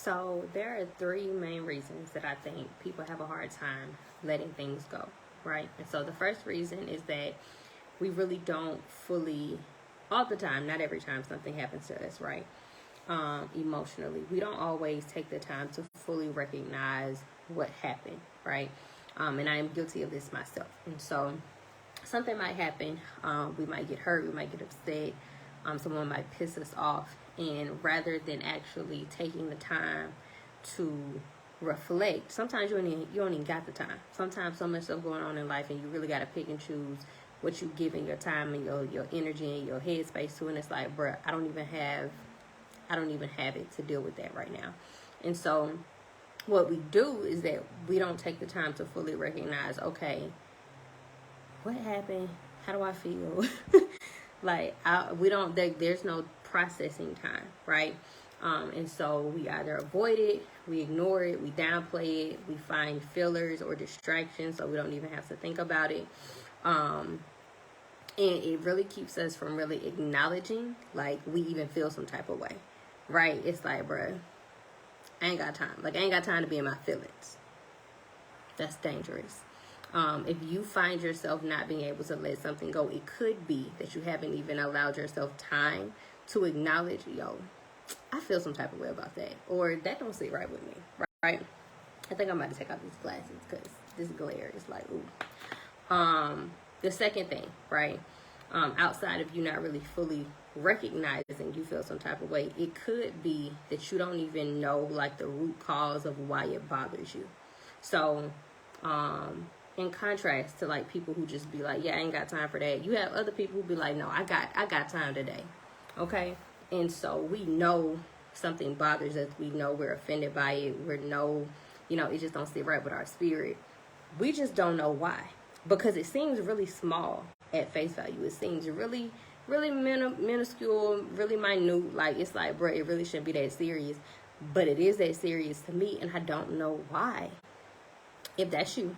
So there are three main reasons that I think people have a hard time letting things go, right? And so the first reason is that we really don't fully, all the time, not every time something happens to us, right? Emotionally, we don't always take the time to fully recognize what happened, right? And I am guilty of this myself. And so something might happen. We might get hurt. We might get upset. Someone might piss us off. And rather than actually taking the time to reflect, sometimes you don't even got the time. Sometimes so much stuff going on in life, and you really got to pick and choose what you giving your time and your energy and your headspace to. And it's like, bruh, I don't even have it to deal with that right now. And so what we do is that we don't take the time to fully recognize, okay, what happened? How do I feel? There's no processing time, right? And so we either avoid it, we ignore it, we downplay it, we find fillers or distractions so we don't even have to think about it. And it really keeps us from really acknowledging, like, we even feel some type of way, right? It's like, bruh, I ain't got time. Like, I ain't got time to be in my feelings. That's dangerous. If you find yourself not being able to let something go, it could be that you haven't even allowed yourself time to acknowledge, yo, I feel some type of way about that. Or that don't sit right with me, right? I think I'm about to take off these glasses because this glare is like, ooh. The second thing, right? Outside of you not really fully recognizing you feel some type of way, it could be that you don't even know, like, the root cause of why it bothers you. So, in contrast to, like, people who just be like, yeah, I ain't got time for that, you have other people who be like, no, I got time today, okay? And so we know something bothers us. We know we're offended by it. It just don't sit right with our spirit. We just don't know why, because it seems really small at face value. It seems really, really minuscule, really minute. Like, it's like, bro, it really shouldn't be that serious, but it is that serious to me, and I don't know why. If that's you,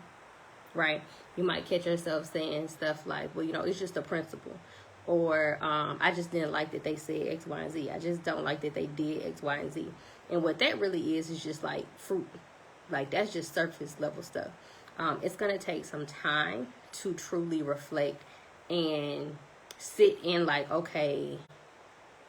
right, you might catch yourself saying stuff like, well, it's just a principle, or I just didn't like that they said X, Y, and Z. I just don't like that they did X, Y, and Z. And what that really is just like fruit. Like, that's just surface level stuff. It's going to take some time to truly reflect and sit in, like, okay,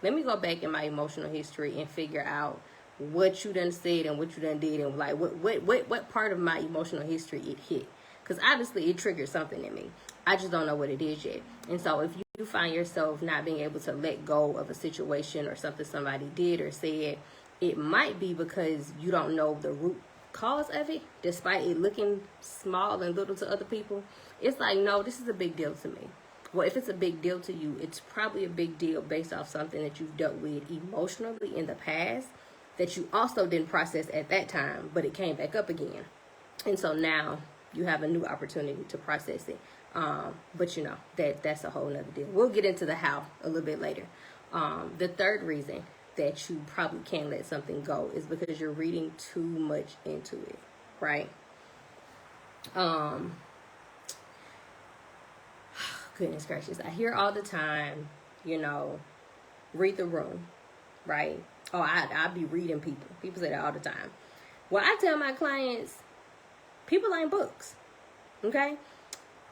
let me go back in my emotional history and figure out what you done said and what you done did, and like what part of my emotional history it hit. Because obviously it triggered something in me. I just don't know what it is yet. And so if you find yourself not being able to let go of a situation or something somebody did or said, it might be because you don't know the root cause of it, despite it looking small and little to other people. It's like, no, this is a big deal to me. Well, if it's a big deal to you, it's probably a big deal based off something that you've dealt with emotionally in the past that you also didn't process at that time, but it came back up again. And so now you have a new opportunity to process it. But that's a whole nother deal. We'll get into the how a little bit later. The third reason that you probably can't let something go is because you're reading too much into it, right? Goodness gracious. I hear all the time, read the room, right? Oh, I be reading people. People say that all the time. Well, I tell my clients, people ain't books, okay?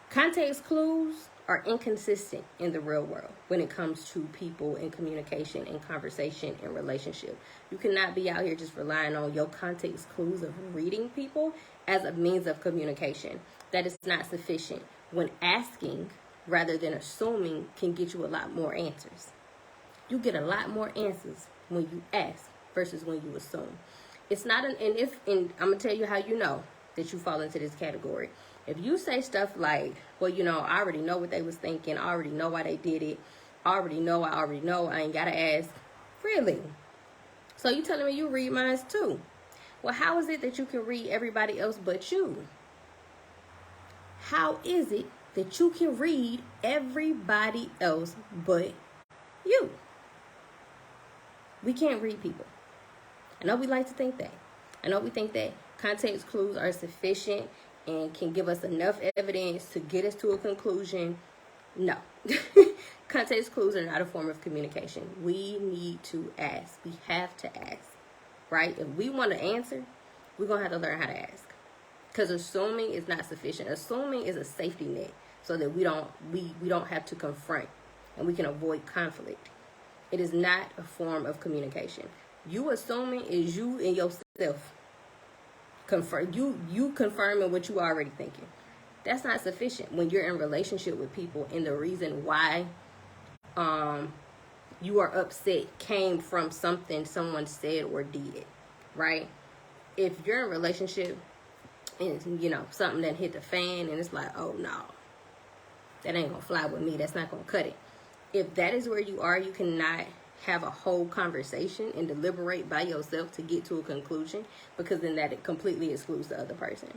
Context clues are inconsistent in the real world when it comes to people and communication and conversation and relationship. You cannot be out here just relying on your context clues of reading people as a means of communication. That is not sufficient. When asking rather than assuming can get you a lot more answers. You get a lot more answers when you ask versus when you assume. It's not and I'm gonna tell you how you know that you fall into this category. If you say stuff like, well, I already know what they was thinking, I already know why they did it, I already know, I ain't gotta ask. Really? So you telling me you read minds too? Well, how is it that you can read everybody else but you? How is it that you can read everybody else but you? We can't read people. I know we like to think that. I know we think that context clues are sufficient and can give us enough evidence to get us to a conclusion. No. Context clues are not a form of communication. We need to ask. We have to ask. right? If we want to answer, we're going to have to learn how to ask. Because assuming is not sufficient. Assuming is a safety net so that we don't have to confront and we can avoid conflict. It is not a form of communication. You assuming is you and yourself you confirming what you already thinking. That's not sufficient when you're in relationship with people, and the reason why you are upset came from something someone said or did, right? If you're in a relationship and, you know, something that hit the fan and it's like, oh, no, that ain't gonna fly with me. That's not gonna cut it. If that is where you are, you cannot have a whole conversation and deliberate by yourself to get to a conclusion, because then that it completely excludes the other person,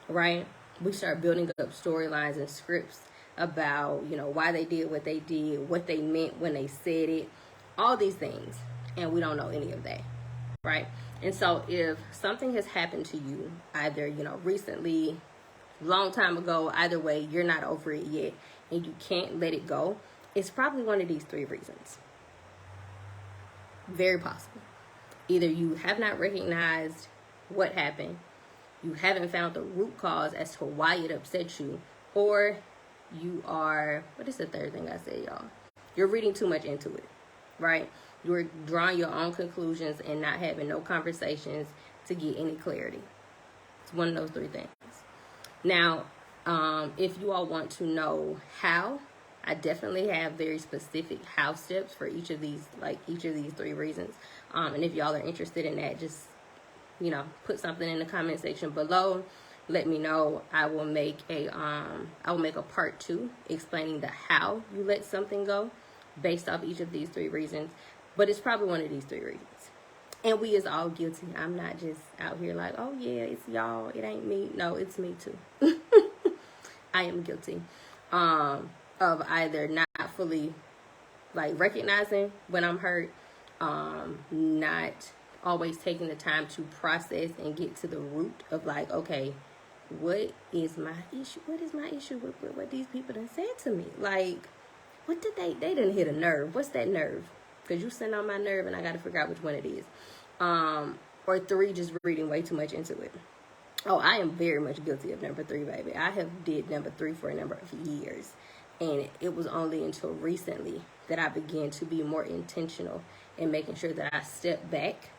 right? We start building up storylines and scripts about, you know, why they did what they did, what they meant when they said it, all these things, and we don't know any of that, right? And so if something has happened to you, either, you know, recently, long time ago, either way, you're not over it yet and you can't let it go, it's probably one of these 3 reasons. Very possible. Either you have not recognized what happened, you haven't found the root cause as to why it upset you, or you are, what is the third thing I said, y'all? You're reading too much into it, right? You're drawing your own conclusions and not having no conversations to get any clarity. It's one of those 3 things. Now, if you all want to know how, I definitely have very specific how steps for each of these 3 reasons. And if y'all are interested in that, just, you know, put something in the comment section below. Let me know. I will make a part 2 explaining the how you let something go based off each of these 3 reasons. But it's probably one of these 3 reasons. And we is all guilty. I'm not just out here like, oh yeah, it's y'all, it ain't me. No, it's me too. I am guilty of either not fully like recognizing when I'm hurt, not always taking the time to process and get to the root of like, okay, what is my issue? What is my issue with what these people done said to me? Like, what did they didn't hit a nerve. What's that nerve? Because you sitting on my nerve and I got to figure out which one it is. Or 3, just reading way too much into it. Oh, I am very much guilty of number 3, baby. I have did number 3 for a number of years. And it was only until recently that I began to be more intentional in making sure that I step back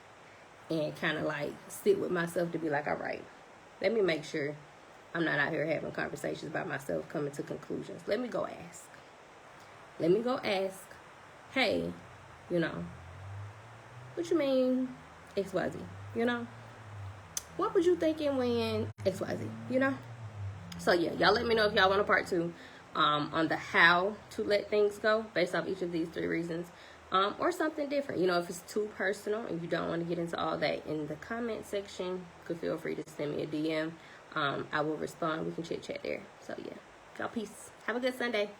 and kind of like sit with myself to be like, all right, let me make sure I'm not out here having conversations by myself, coming to conclusions. Let me go ask. Let me go ask, hey, you know, what you mean XYZ, you know? What was you thinking when XYZ, you know? So yeah, y'all let me know if y'all want a part 2 on the how to let things go based off each of these 3 reasons, or something different. You know, if it's too personal and you don't want to get into all that in the comment section, you could feel free to send me a DM. I will respond. We can chit chat there. So yeah, y'all peace. Have a good Sunday.